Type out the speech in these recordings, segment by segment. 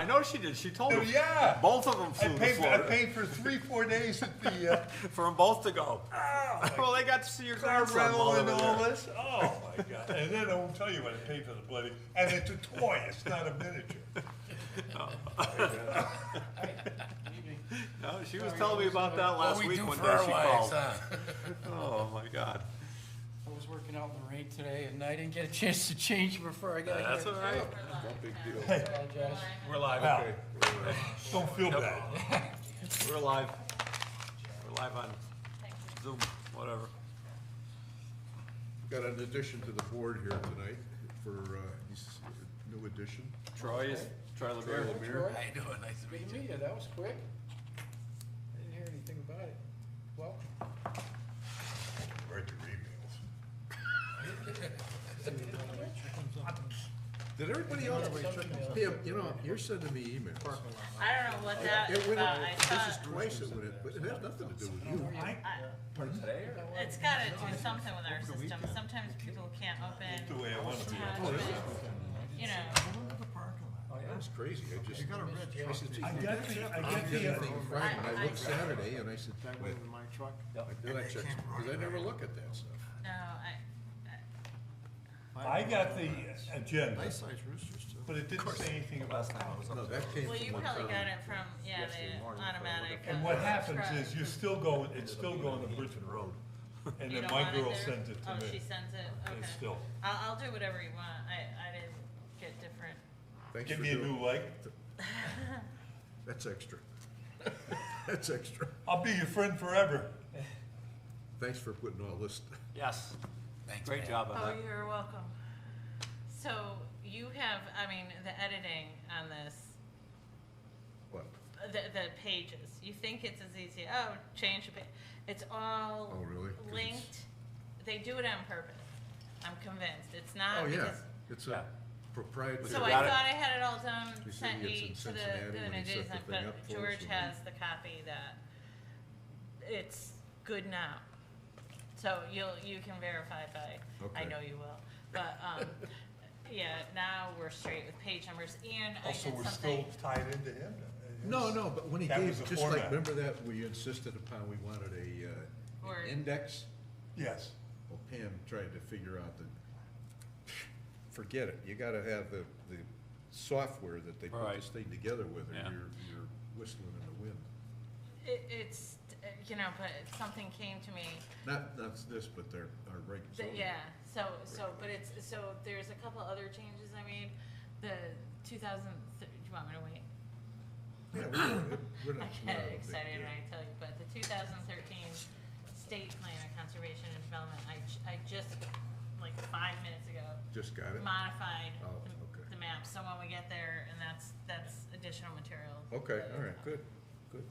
I know she did. She told me. Yeah. Both of them I flew to paid Florida for 3-4 days at the, for them both to go. Well, they got to see your car grandson rental while they and were all there. this. Oh, my God. And then I won't tell you what I paid for the bloody, and it's a toy, it's not a miniature. No, she was telling me about that last week one day she called. Oh, my God. I was working out in the rain today, and I didn't get a chance to change before I got here. That's all right. No big deal. I apologize. We're live. Well, Okay. don't feel bad. We're live. We're live on Zoom, whatever. Got an addition to the board here tonight for, he's a new addition. Troy LeBear. Troy, How you doing? Nice to good meet to you. meet you. That was quick. I didn't hear anything about it. Welcome. Write your emails. Did everybody else, Pam, you know, you're sending me emails. I don't know what that It is went, about. I this is saw, twice it went, but it has nothing to do with you. it's gotta do something with our system. Sometimes people can't open The way I want it to be. attachments, you know. That's crazy, I just, I said, gee, I got the, I I got did the, anything Friday, and I looked Saturday, and I said, wait, my truck. then I checked, because I never look at that stuff. No, I got the agenda, Nice sized roosters too. but it didn't say anything about. Last time I was up No, there. that came well, from you one probably got time. it from, yeah, Yesterday the morning before I automatic. looked And what happens is you're still going, it's still going to Bridgeton Road. And You then don't my want it girl there? sent it to Oh, me. she sends it, And okay. still, I'll do whatever you want. I didn't get different. Thanks give for me a doing- new leg. That's extra. That's extra. I'll be your friend forever. Thanks for putting all this, Yes. Thanks, Great man. job on Oh, that. you're welcome. So you have, I mean, the editing on this, what? the pages, you think it's as easy, oh, change the page. It's all Oh, really? 'Cause it's- linked. They do it on purpose. I'm convinced. It's not Oh, yeah, because, it's Yeah. a proprietary. so you I got it? thought I had it all done, He said sent he gets you in to Cincinnati the when he set design, the thing up but for us, George and has the copy that it's good now. So you can verify by, I Okay. know you will, but, yeah, now we're straight with page numbers, and I Also, did we're something. still tied into him. No, no, but when he That gave, was the just like, format. remember that, we insisted upon, we wanted Or- an index? Yes. Well, Pam tried to figure out the, forget it, you gotta have the software that they put Right. this thing together with, or Yeah. you're whistling in the wind. It's, you know, but something came to me, Not this, but their, our regular. that, yeah, but it's, so there's a couple other changes I made. The 2000, do you want me to wait? Yeah, we're I not get a big excited deal. when I tell you, but the 2013 State Plan of Conservation and Development, I just, like 5 minutes ago, Just got it? modified Oh, okay. the map, so when we get there, and that's additional material. Okay, all right, good, good.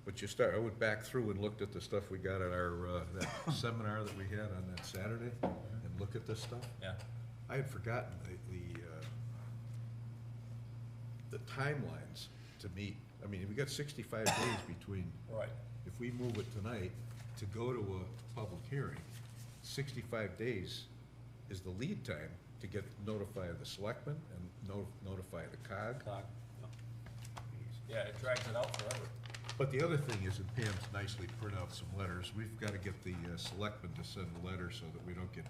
But I went back through and looked at the stuff we got at our, that seminar that we had on that Saturday, and look at this stuff. Yeah. I had forgotten the timelines to meet. I mean, we got 65 days between, Right. if we move it tonight to go to a public hearing, 65 days is the lead time to get, notify the selectmen and notify the COG. Yeah, it drags it out forever. But the other thing is, and Pam's nicely print out some letters, we've gotta get the selectmen to send a letter so that we don't get,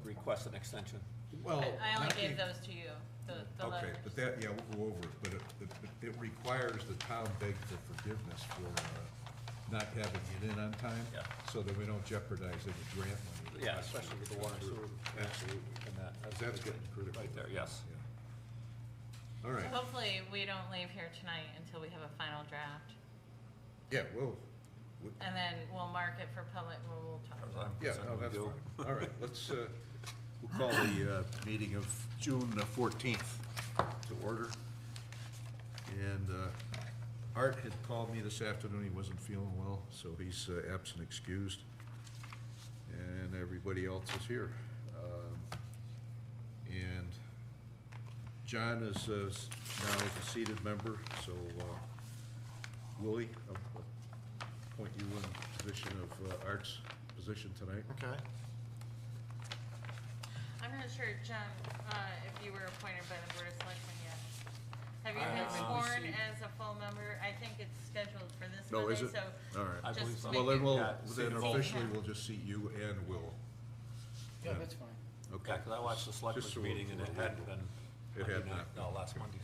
Request an extension. well. I only not gave the- those to you, the Okay, letters. but that, yeah, we'll go over it, but it requires the town beg for forgiveness for not having it in on time. Yeah. So that we don't jeopardize any grant money. Yeah, especially with the water and sewer. Absolutely. And That's getting critical. Right there, yes. Yeah. All right, So hopefully, we don't leave here tonight until we have a final draft, yeah, well, and then we'll mark it for public, we'll talk about it. yeah, no, that's fine. All right, let's, we'll call the meeting of June 14th to order. And Art had called me this afternoon, he wasn't feeling well, so he's absent excused. And everybody else is here. And John is now a seated member, so Willie, I'll appoint you in the position of Art's position tonight. Okay. I'm not sure, John, if you were appointed by the Board of Selectmen yet. as a full member. I think it's scheduled for this No, Monday, is it? so All right. I just believe to so. make Well, then it- we'll, Yeah, then see officially him. we'll just seat you and Will. Yeah, that's fine. Okay. Yeah, 'cause I watched the selectmen's Just so meeting and it we're- hadn't been. It had Monday night. not. No, last Monday.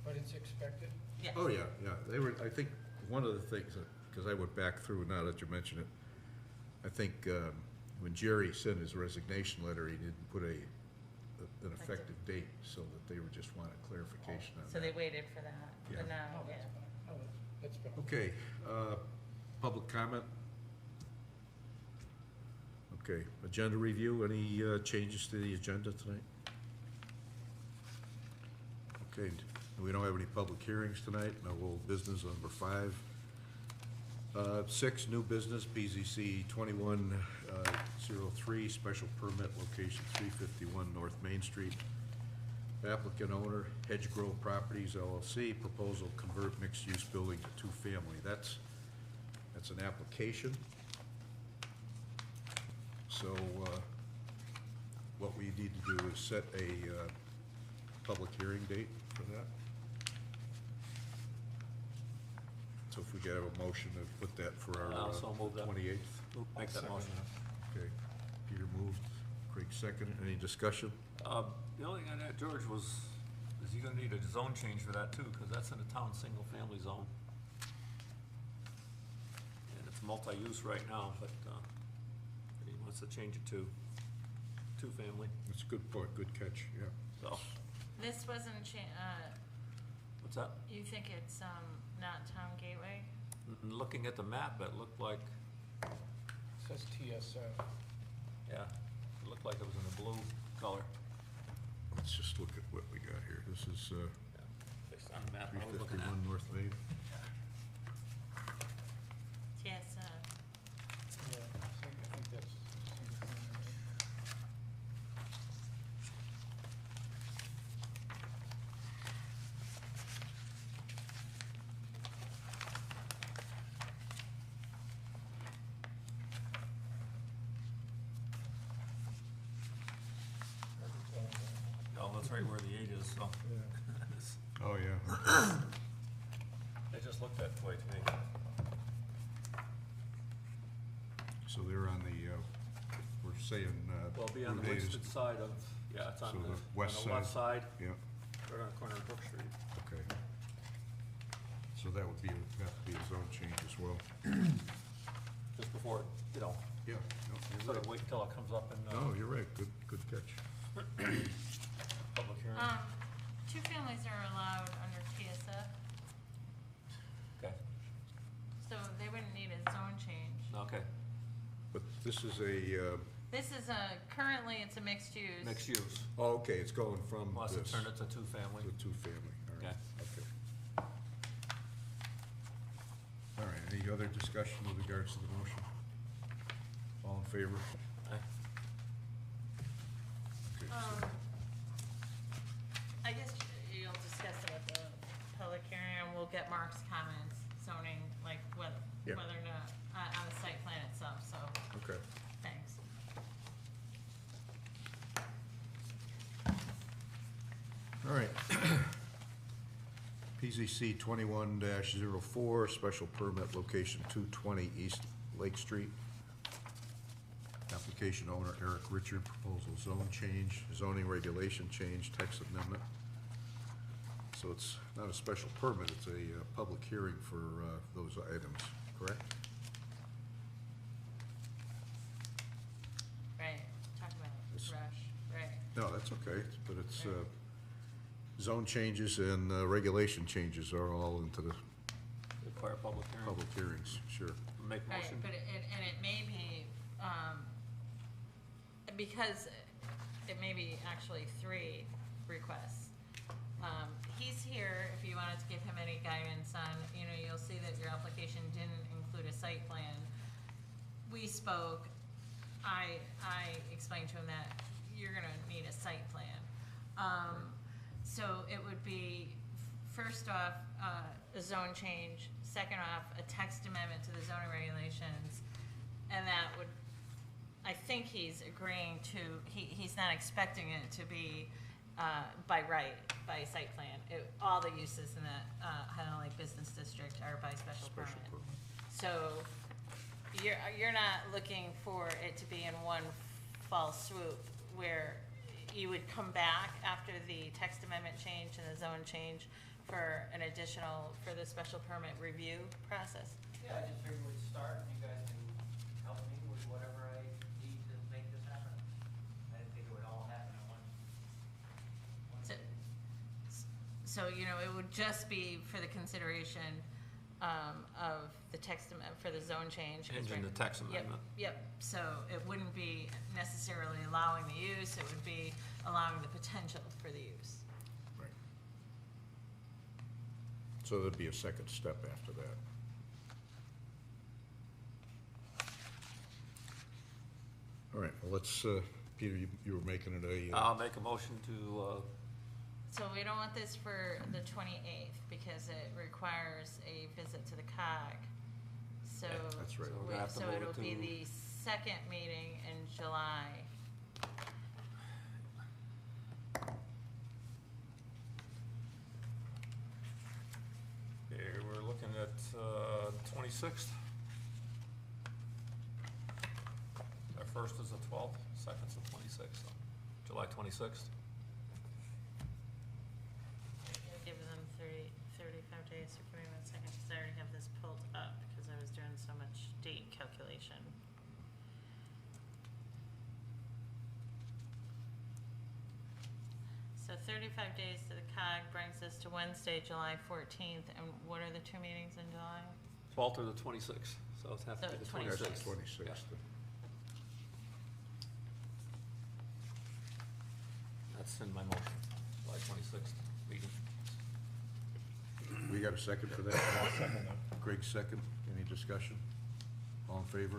But it's expected? Yes. Oh, yeah, yeah, they were, I think, one of the things, because I went back through, now that you mention it, I think, when Jerry sent his resignation letter, he didn't put an effective date, so that they were just wanting clarification on So they that. waited for that, Yeah. but now, Oh, yeah. that's fine. Oh, that's fine. Okay, public comment? Okay, agenda review, any changes to the agenda tonight? Okay, we don't have any public hearings tonight, no old business, number 5. 6, new business, BZC 2103, special permit, location 351 North Main Street. Applicant owner, Hedgegrove Properties LLC, proposal convert mixed-use building to 2-family. That's an application. So, what we need to do is set a public hearing date for that. So if we could have a motion to put that for our Also move that. 28th. Make that motion. Okay, Peter moved, Craig seconded. Any discussion? The only thing on that, George, is he gonna need a zone change for that too, because that's in a town single-family zone. And it's multi-use right now, but, he wants to change it to 2-family, That's a good point, good catch, yeah. so, This wasn't what's that? you think it's, not Town Gateway? Looking at the map, it looked like, It says TSF. yeah, it looked like it was in a blue color. Let's just look at what we got here. This is Based on the map I was looking at. 351 North Main. Yes, Yeah, I think that's the same thing, right? Oh, that's right where the 8 is, so. Oh, yeah. I just looked at it twice, maybe. So they're on the, we're saying, Well, it'll be on the Route 8 is- Winston side of, yeah, it's on So the, the on west the left side, Yeah, right on the corner of Brook Street. okay. So that would be, have to be a zone change as well. Just before, you know, Yeah, no, you're sort of right. wait until it comes up in, No, you're right, good catch. public hearing. 2 families are allowed under TSF, Okay, so they wouldn't need a zone change. okay, But this is a, This is currently it's a mixed use. mixed use, oh, okay, it's going from wants to this turn it to 2-family. to 2-family, all right, Okay. okay. All right, any other discussion with regards to the motion? All in favor? Aye. Okay, so- I guess you'll discuss it at the public hearing, and we'll get Mark's comments, zoning, like whether Yeah. or not, on the site plan itself, so, Okay. thanks. All right. PZC 21-04, special permit, location 220 East Lake Street. Application owner Eric Richard, proposal zone change, zoning regulation change, text amendment. So it's not a special permit, it's a public hearing for those items, correct? Right, talk about It's- rush, right. No, that's okay, but it's, zone changes and regulation changes are all into the Require public hearing. public hearings, sure. Make Right, motion. but it may be, because it may be actually 3 requests. He's here if you wanted to give him any guidance on, you'll see that your application didn't include a site plan. We spoke, I explained to him that you're gonna need a site plan. So it would be, first off, a zone change, second off, a text amendment to the zoning regulations, and that would, I think he's agreeing to, he's not expecting it to be by right, by site plan. all the uses in the Highland Lake Business District are by special permit. So you're not looking for it to be in one fall swoop where you would come back after the text amendment change and the zone change for an additional, for the special permit review process? Yeah, I just figured we'd start and you guys can help me with whatever I need to make this happen. I didn't think it would all happen at once. So- So, you know, it would just be for the consideration of the text, for the zone change. 'cause Changing the text Yep, amendment. yep, so it wouldn't be necessarily allowing the use, it would be allowing the potential for the use. Right. So there'd be a second step after that. All right, well, let's, Peter, you were making it a, I'll make a motion to, So we don't want this for the 28th because it requires a visit to the COG. So, that's right. So we're gonna have to move it it'll be to- the second meeting in July. okay, we're looking at 26th. Our first is the 12th, second's the 26th, so July 26th. Give them 35 days, so give me 1 second, because I already have this pulled up, because I was doing so much date calculation. So 35 days to the COG brings us to Wednesday, July 14th, and what are the two meetings in July? 12th or the 26th, so it's have to be the So 26th. that's the 26th. That's in my motion, July 26th meeting. We got a second for that? I'll second that. Greg, second. Any discussion? All in favor?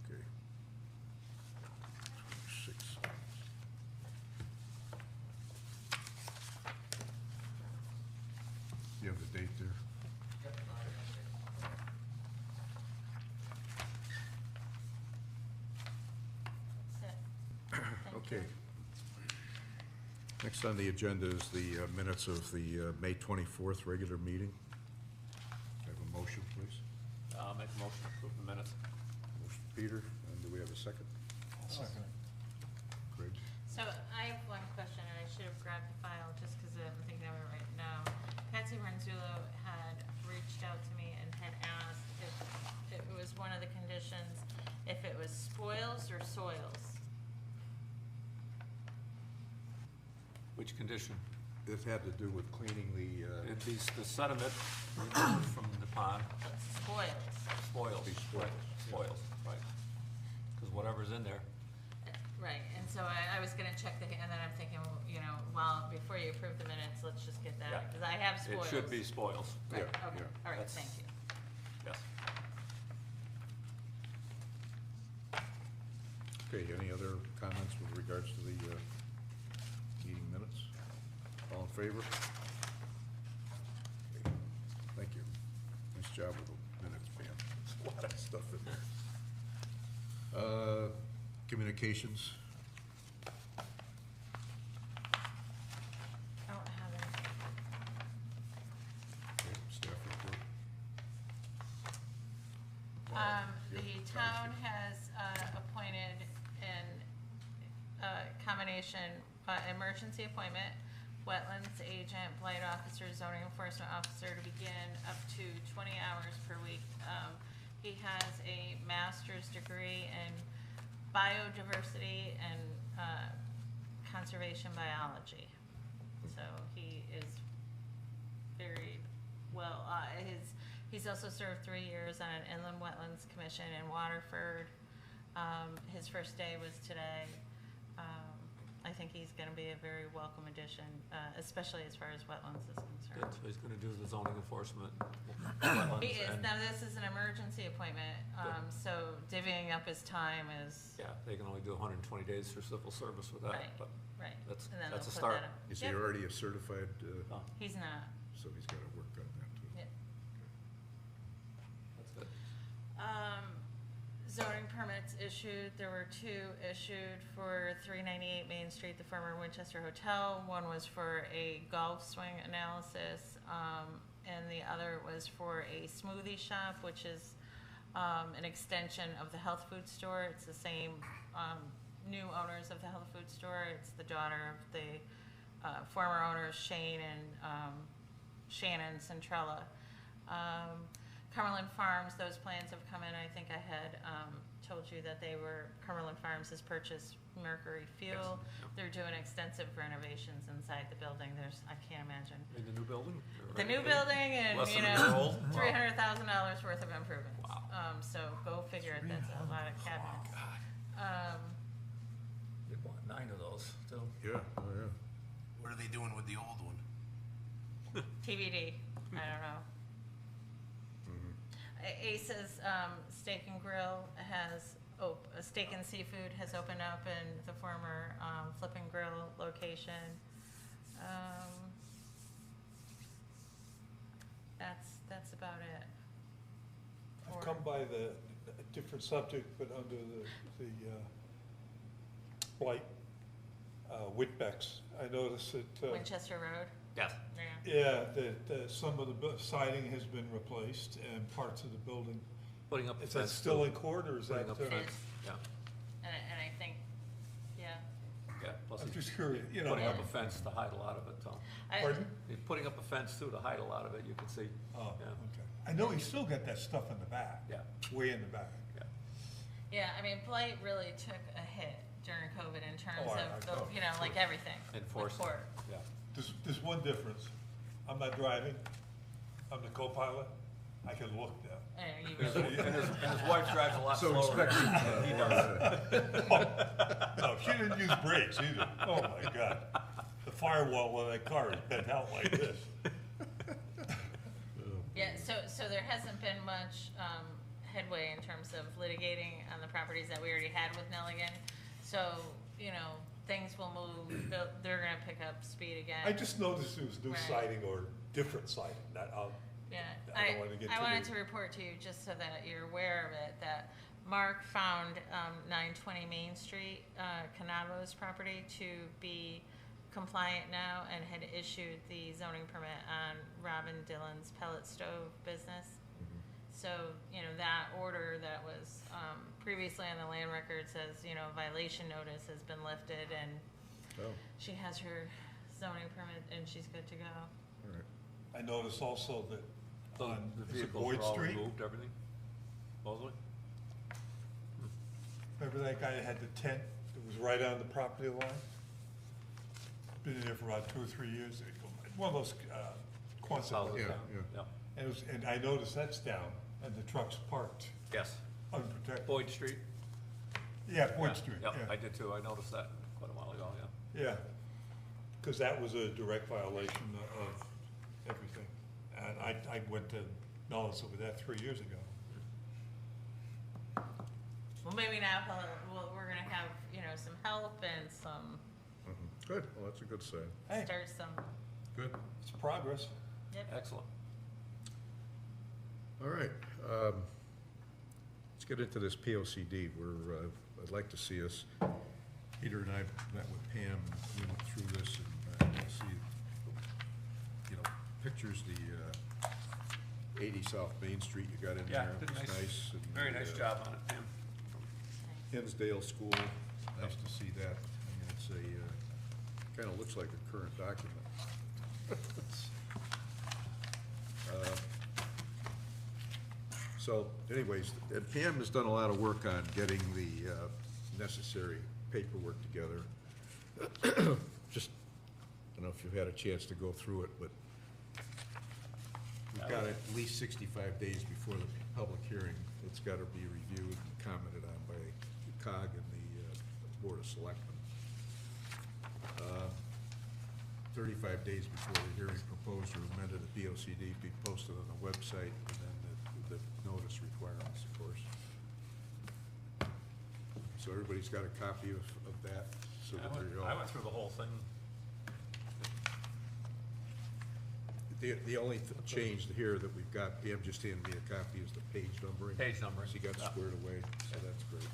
Okay. 26. You have the date there? That's it. Thank you. Okay. Next on the agenda is the minutes of the May 24th regular meeting. Have a motion, please. I'll make a motion to approve the minutes. Motion Peter, and do we have a second? I'll second it. Greg? So I have one question, and I should have grabbed the file just because I'm thinking of it right now. Patsy Renzulo had reached out to me and had asked if it was one of the conditions, if it was spoils or soils. Which condition? It had to do with cleaning the, It'd be the sediment removed from the pond, Spoils. spoils. Be spoils, Right, spoils, right. Because whatever's in there, Right, and so I was gonna check the, and then I'm thinking, well, you know, well, before you approve the minutes, let's just get Yeah. that, because I have it spoils. should be spoils, Right, Yeah, okay, yeah. all right, That's- thank you. yes. okay, any other comments with regards to the meeting minutes? All in favor? Okay, thank you. Nice job with the minutes, man. There's a lot of stuff in there. Communications, I don't have it. okay, staff report. The town has appointed an combination, emergency appointment, wetlands agent, blight officer, zoning enforcement officer to begin up to 20 hours per week. He has a master's degree in biodiversity and conservation biology. So he is very well, he's also served 3 years on an inland wetlands commission in Waterford. His first day was today. I think he's gonna be a very welcome addition, especially as far as wetlands is Good, concerned. so he's gonna do the zoning enforcement. wetlands, He is, and- now this is an emergency appointment, Good. so divvying up his time is, Yeah, they can only do 120 days for civil service with that, Right. but right. That's- And then that's they'll a put start. that up. Is he Yep, already a certified, he's not, so he's gotta work on that too? yep. that's good. zoning permits issued. There were 2 issued for 398 Main Street, the former Winchester Hotel. One was for a golf swing analysis, and the other was for a smoothie shop, which is an extension of the health food store. It's the same new owners of the health food store. It's the daughter of the former owners, Shane and Shannon Centrella. Cumberland Farms, those plans have come in. I think I had told you that Cumberland Farms has purchased Mercury Fuel. Yes. They're doing extensive renovations inside the building. I can't imagine. In the new building? The new building and, Less you than a year know, old? $300,000 worth of improvements. Wow. So go figure it, that's a lot of cabinets. They bought 9 of those, too. Yeah, oh, yeah. What are they doing with the old one? TBD, I don't know. Ace's Steak and Grill has, Steak and Seafood has opened up in the former Flip and Grill location. That's about it. I've come by a different subject, but under the blight, Whitbeck's, I noticed that, Winchester Road, Yes. yeah. yeah, that some of the siding has been replaced and parts of the building. Putting up a Is that fence. still too. in court, or is that? Putting up It fence. is. Yeah, And I think, yeah. yeah. Plus I'm he's just curious, you know. putting up a fence to hide a lot of it, too. Pardon? He's putting up a fence, too, to hide a lot of it, you can see. Oh, Yeah. okay. I know he's still got that stuff in the back. Yeah. Way in the back. Yeah. Yeah, I mean, blight really took a hit during COVID in terms Oh, I of, know. you know, like everything. with Enforcement. court. Yeah. There's one difference. I'm not driving. I'm the co-pilot. I can look now. And you And really- his wife drives a lot So slower. expect, He does. No, she didn't use brakes either. Oh, my God. The firewall of that car is bent out like this. Yeah, so there hasn't been much headway in terms of litigating on the properties that we already had with Nelligan. So, you know, things will move, they're gonna pick up speed again. I just noticed there was new Right. siding or different siding. Yeah, I don't wanna get I too wanted big. to report to you, just so that you're aware of it, that Mark found 920 Main Street, Canavo's property, to be compliant now and had issued the zoning permit on Robin Dillon's pellet stove business. So, you know, that order that was previously on the land record says, you know, violation notice has been lifted, and oh, she has her zoning permit and she's good to go. all right. I noticed also that So on the is it vehicles Boyd are all Street, removed, everything? Supposedly? remember that guy that had the tent that was right on the property line? Been in there for about 2 or 3 years. One of those Quonset. Houses, Yeah, yeah. yeah. Yeah. And I noticed that's down and the truck's parked Yes. unprotected. Boyd Street? Yeah, Boyd Yeah, Street, Yeah, I yeah. did too. I noticed that quite a while ago, yeah. Yeah, because that was a direct violation of everything. And I went to Nellis over that 3 years ago. Well, maybe now we're gonna have, you know, some help and some, Mhm. Good, well, that's a good sign. Hey, start some, Good. it's progress. yep. Excellent. All right, let's get into this POCD. I'd like to see us, Peter and I met with Pam, and we went through this, and we'll see, you know, pictures, the 80 South Main Street you got in Yeah, there. did It's nice. and Very nice the, job on it, Tim. Hinsdale School, nice to see that. I mean, it's kind of looks like a current document. So anyways, and Pam has done a lot of work on getting the necessary paperwork together. Just, I don't know if you've had a chance to go through it, but we've got at least 65 days before the public hearing. It's got to be reviewed and commented on by the COG and the Board of Selectmen. 35 days before the hearing, proposed or amended a BOCD be posted on the website, and then the notice requirements, of course. So everybody's got a copy of that, so that they're all. I went through the whole thing. The only change here that we've got, Pam just handed me a copy, is the page numbering. Page numbering, She got yeah. squared away, so that's great.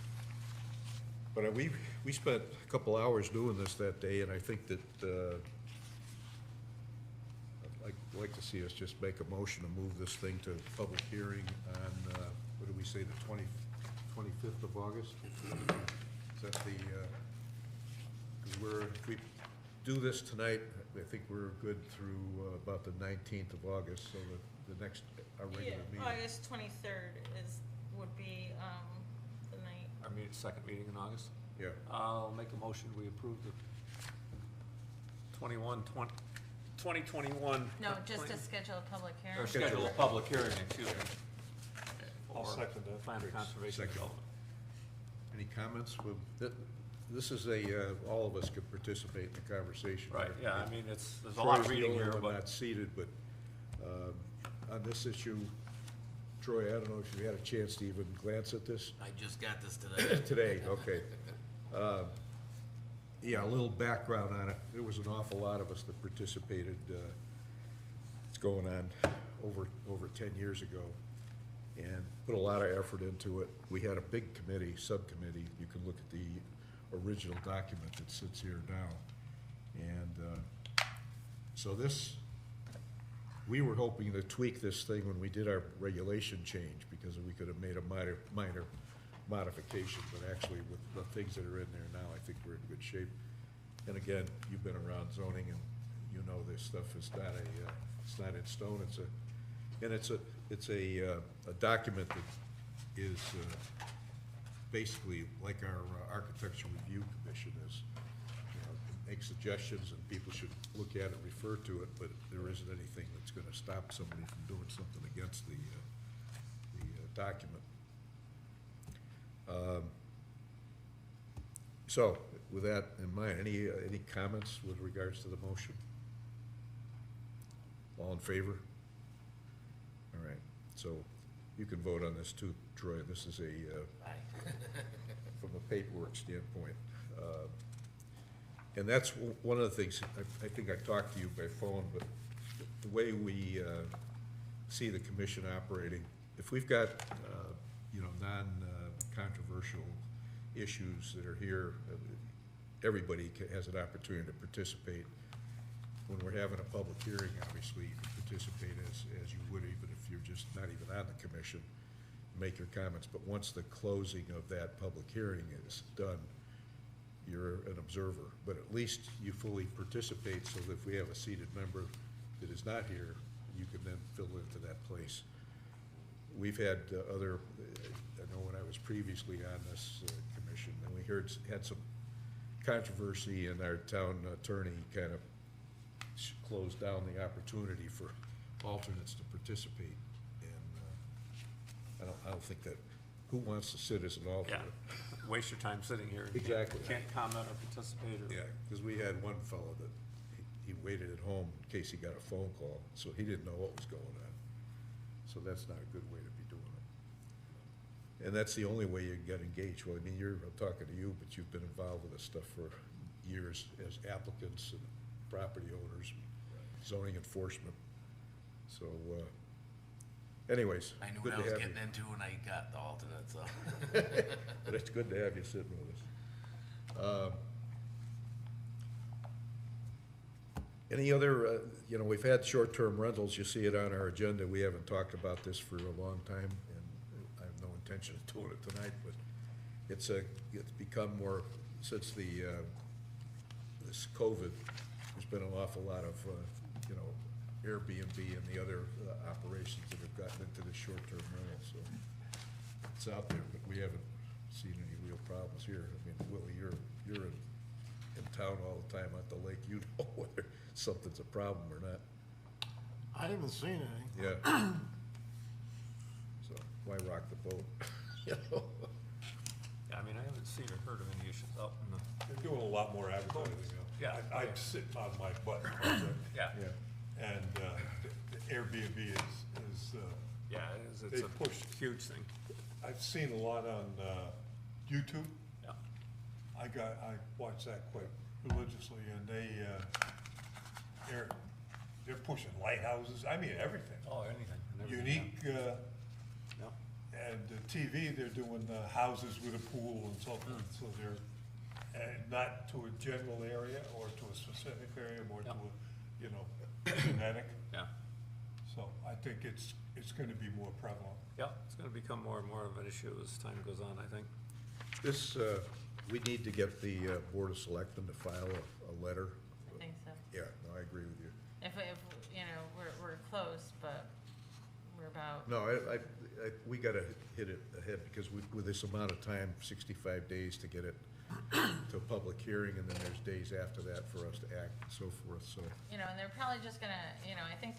But we spent a couple hours doing this that day, and I think that, I'd like to see us just make a motion to move this thing to public hearing on, what do we say, the 25th of August? Is that the, 'cause if we do this tonight, I think we're good through about the 19th of August, so the next, our Yeah, regular meeting. August 23rd would be, the night. Our second meeting in August. Yeah, I'll make a motion, we approve the 2021. No, just to schedule a public hearing. Or schedule a public hearing, excuse me. I'll for second that. Plan of conservation Second. development. any comments? This is all of us could participate in the conversation. Right, here. yeah, I mean, there's a lot of Troy's the reading only here, one but, not seated, but on this issue, Troy, I don't know if you had a chance to even glance at this. I just got this today. Today, okay. Yeah, a little background on it. There was an awful lot of us that participated. It's going on over 10 years ago, and put a lot of effort into it. We had a big committee, subcommittee. You can look at the original document that sits here now. And so we were hoping to tweak this thing when we did our regulation change, because we could have made a minor modification, but actually with the things that are in there now, I think we're in good shape. And again, you've been around zoning, and you know this stuff is not it's not in stone. It's a document that is basically like our Architecture Review Commission is. You know, it makes suggestions, and people should look at it, refer to it, but there isn't anything that's gonna stop somebody from doing something against the document. So, with that in mind, any comments with regards to the motion? All in favor? All right, so you can vote on this too, Troy. This is from a paperwork standpoint. And that's one of the things, I think I talked to you by phone, but the way we see the commission operating, if we've got, non-controversial issues that are here, everybody has an opportunity to participate. When we're having a public hearing, obviously, you can participate as you would even if you're just not even on the commission, make your comments. But once the closing of that public hearing is done, you're an observer. But at least you fully participate, so that if we have a seated member that is not here, you can then fill into that place. We've had I know when I was previously on this commission, and we had some controversy, and our town attorney kind of closed down the opportunity for alternates to participate. And I don't think that, who wants to sit as an yeah, alternate? waste your time sitting here. Exactly. Can't comment or participate or. Yeah, because we had one fellow that he waited at home in case he got a phone call, so he didn't know what was going on. So that's not a good way to be doing it. And that's the only way you can get engaged. Well, I mean, I'm talking to you, but you've been involved with this stuff for years as applicants and property owners, zoning enforcement. So, anyways, I knew good what I to was have getting you. into when I got the alternate, so. But it's good to have you sitting with us. Any other, we've had short-term rentals, you see it on our agenda. We haven't talked about this for a long time, and I have no intention of doing it tonight, but it's become more, since this COVID, there's been an awful lot of, Airbnb and the other operations that have gotten into the short-term rental, so it's out there, but we haven't seen any real problems here. I mean, Willie, you're in town all the time at the lake, you know whether something's a problem or not. I haven't seen any. Yeah. So, why rock the boat? You know? Yeah, I mean, I haven't seen or heard of any issues out in the. They're doing a lot more advertising now. Yeah. I sit on my butt project, Yeah. Yeah. and the Airbnb is Yeah, it's They a pushed. huge thing. I've seen a lot on YouTube. Yeah. I watch that quite religiously, and they're pushing lighthouses, I mean, everything. Oh, anything. and everything, Unique, Yeah, and TV, they're doing houses with a pool and so forth, so they're, not to a general area or to a specific area, more to Yeah. a, you know, genetic. yeah, So I think it's gonna be more prevalent. yeah, it's gonna become more and more of an issue as time goes on, I think. This, we need to get the Board of Selectmen to file a letter. I think so. Yeah, no, I agree with you. If, you know, we're close, but we're about, No, we gotta hit it ahead, because with this amount of time, 65 days to get it to a public hearing, and then there's days after that for us to act and so forth, so. you know, and they're probably just gonna, you know, I think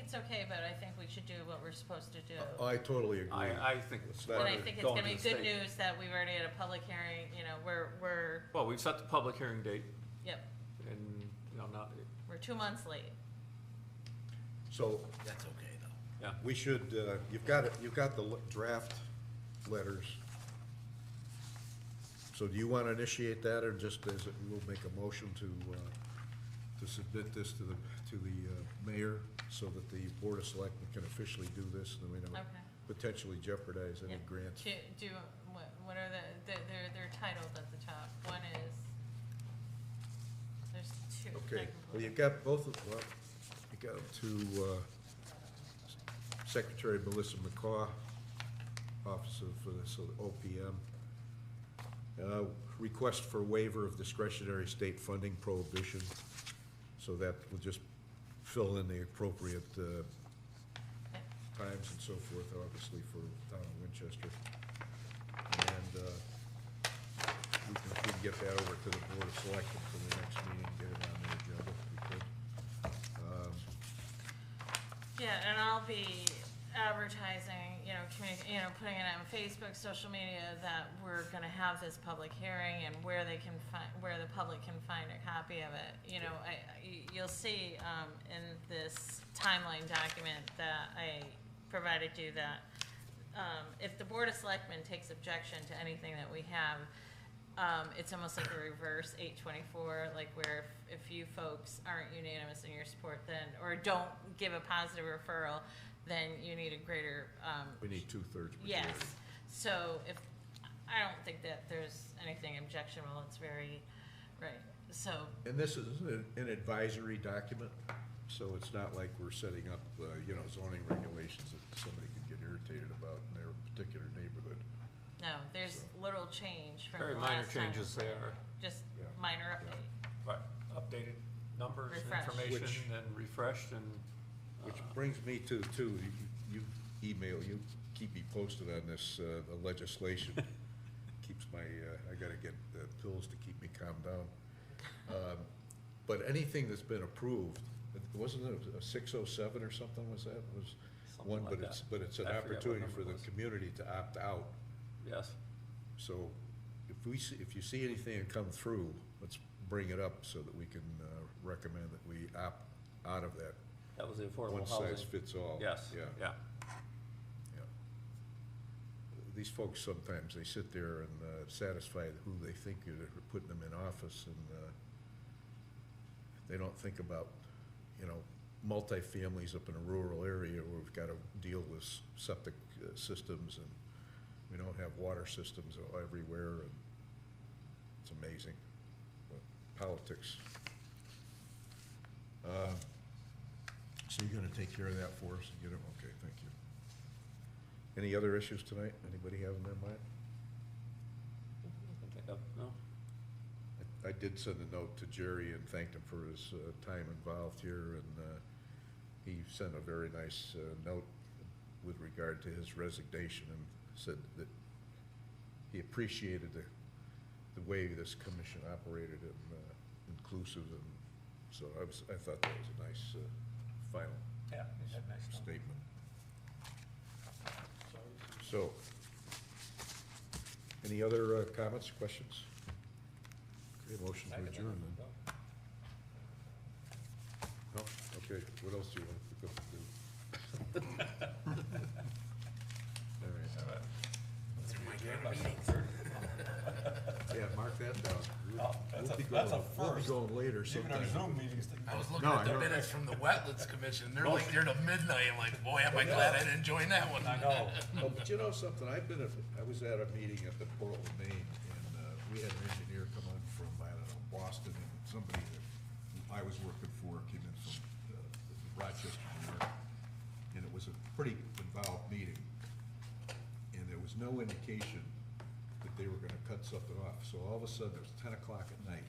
it's okay, but I think we should do what we're supposed to do. I totally agree. I think It's it's not- And better I think it's going gonna to be the good state. news that we've already had a public hearing, you know, we're, Well, we've set the public hearing date, yep, and, you know, not, we're 2 months late. So, That's okay, though. yeah, we should, you've got the draft letters. So do you wanna initiate that, or just as, we'll make a motion to submit this to the mayor, so that the Board of Selectmen can officially do this, and then we don't Okay. potentially jeopardize any Yep. grants? What are they're titled at the top. One is, there's two. Okay, well, technically. you got both of, well, you got them to, Secretary Melissa McCaw, Office of, OPM. Request for waiver of discretionary state funding prohibition, so that will just fill in the appropriate, Okay. times and so forth, obviously, for town of Winchester. And, we can get that over to the Board of Selectmen for the next meeting, get it on the agenda, if we could. Yeah, and I'll be advertising, you know, putting it on Facebook, social media, that we're gonna have this public hearing, and where they can where the public can find a copy of it. You know, you'll see, in this timeline document that I provided you, that, if the Board of Selectmen takes objection to anything that we have, it's almost like a reverse 824, like where if you folks aren't unanimous in your support, then, or don't give a positive referral, then you need a greater, We need 2/3 majority. yes. So I don't think that there's anything objectionable, it's very, right, so, And this is an advisory document, so it's not like we're setting up, zoning regulations that somebody could get irritated about in their particular neighborhood. no, there's little change from very the minor last time. changes they are, Just Yeah. minor update. but updated numbers, Refresh. information, Which- and refreshed, and, Which brings me to, you email, you keep me posted on this legislation. Keeps my, I gotta get pills to keep me calmed down. But anything that's been approved, wasn't it a 607 or something, was that? Was Something one, like but it's, that. but it's an I forget what opportunity number for it the was. community to opt out. yes, So if you see anything come through, let's bring it up so that we can recommend that we opt out of that. that was the affordable One housing. size fits all. Yes, Yeah, yeah, yeah. These folks, sometimes they sit there and satisfy who they think are putting them in office, and they don't think about, multifamilies up in a rural area where we've got to deal with septic systems, and we don't have water systems everywhere, and it's amazing. But politics. So you're gonna take care of that for us and get it, okay, thank you. Any other issues tonight? Anybody have in their mind? I think no, I did send a note to Jerry and thanked him for his time involved here, and he sent a very nice note with regard to his resignation, and said that he appreciated the way this commission operated, and inclusive, and so I thought that was a nice final yeah, he had nice stuff. statement. So, any other comments, questions? Okay, motion to adjourn then. No? Okay, what else do you want to go do? All right. These are my kind of meetings. Yeah, mark that down. Oh, That's We'll be that's a going- We'll be first. going later Even our sometime. Zoom meetings. I was looking No, at I the know. minutes from the Wetlands Commission, they're like, they're to midnight, I'm like, boy, am I glad I didn't join that one. I know. Oh, but you know something, I was at a meeting at the Portland, Maine, and, we had an engineer come on from, I don't know, Boston, and somebody that I was working for came in from, Rochester, New York, and it was a pretty involved meeting. And there was no indication that they were gonna cut something off, so all of a sudden, it was 10 o'clock at night,